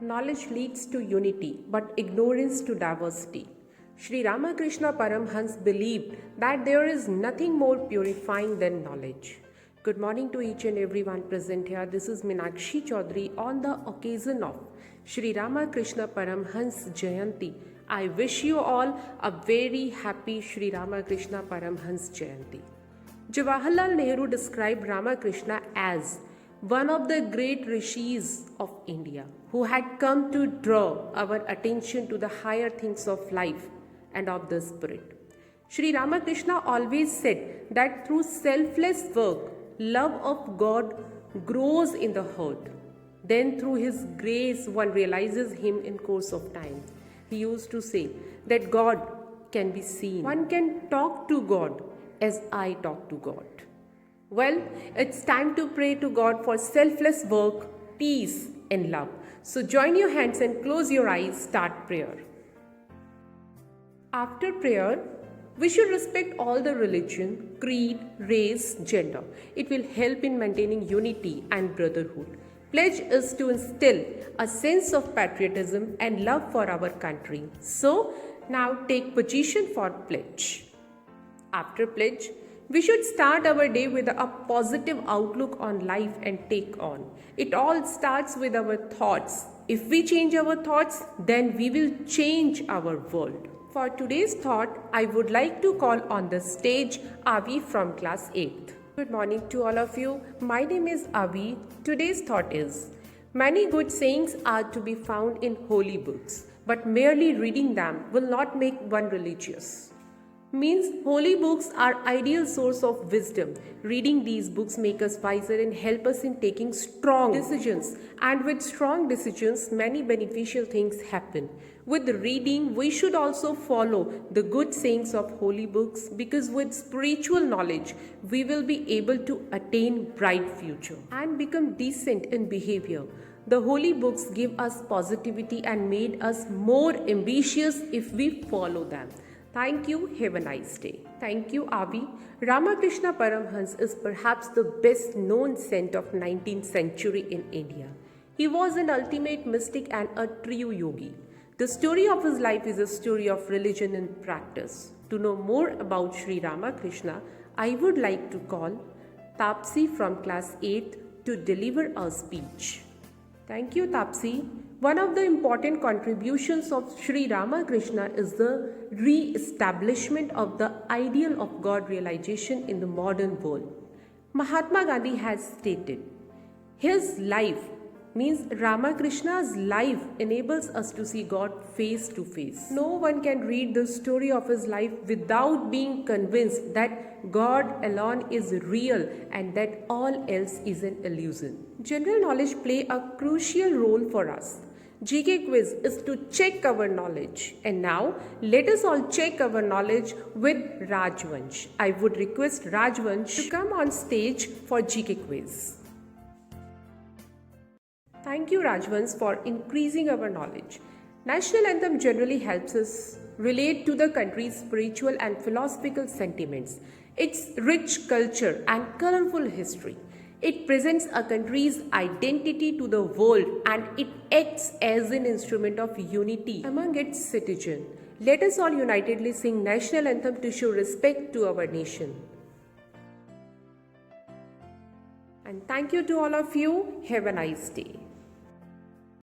Knowledge leads to unity, but ignorance to diversity. Shri Ramakrishna Paramhansa believed that there is nothing more purifying than knowledge. Good morning to each and everyone present here. This is Meenakshi Chaudhary on the occasion of Shri Ramakrishna Paramhansa Jayanti. I wish you all a very happy Shri Ramakrishna Paramhansa Jayanti. Jawaharlal Nehru described Ramakrishna as one of the great rishis of India who had come to draw our attention to the higher things of life and of the spirit. Shri Ramakrishna always said that through selfless work, love of God grows in the heart. Then through His grace, one realizes Him in course of time. He used to say that God can be seen. One can talk to God as I talk to God. Well, it's time to pray to God for selfless work, peace and love. So join your hands and close your eyes, start prayer. After prayer, we should respect all the religion, creed, race, gender. It will help in maintaining unity and brotherhood. Pledge is to instill a sense of patriotism and love for our country. So now take position for pledge. After pledge, we should start our day with a positive outlook on life and take on. It all starts with our thoughts. If we change our thoughts, then we will change our world. For today's thought, I would like to call on the stage Avi from class 8th. Good morning to all of you. My name is Avi. Today's thought is, many good sayings are to be found in holy books, but merely reading them will not make one religious. Means holy books are ideal source of wisdom. Reading these books make us wiser and help us in taking strong decisions. And with strong decisions, many beneficial things happen. With reading, we should also follow the good sayings of holy books, because with spiritual knowledge, we will be able to attain bright future and become decent in behavior. The holy books give us positivity and made us more ambitious if we follow them. Thank you. Have a nice day. Thank you, Avi. Ramakrishna Paramhansa is perhaps the best known saint of 19th century in India. He was an ultimate mystic and a true yogi. The story of his life is a story of religion and practice. To know more about Shri Ramakrishna, I would like to call Tapsi from class 8 to deliver a speech. Thank you, Tapsi. One of the important contributions of Shri Ramakrishna is the re-establishment of the ideal of God realization in the modern world. Mahatma Gandhi has stated, his life means Ramakrishna's life enables us to see God face to face. No one can read the story of his life without being convinced that God alone is real and that all else is an illusion. General knowledge play a crucial role for us. GK quiz is to check our knowledge. And now, let us all check our knowledge with Rajvansh. I would request Rajvansh to come on stage for GK quiz. Thank you, Rajvansh, for increasing our knowledge. National anthem generally helps us relate to the country's spiritual and philosophical sentiments, its rich culture and colorful history. It presents a country's identity to the world and it acts as an instrument of unity among its citizens. Let us all unitedly sing national anthem to show respect to our nation. And thank you to all of you. Have a nice day.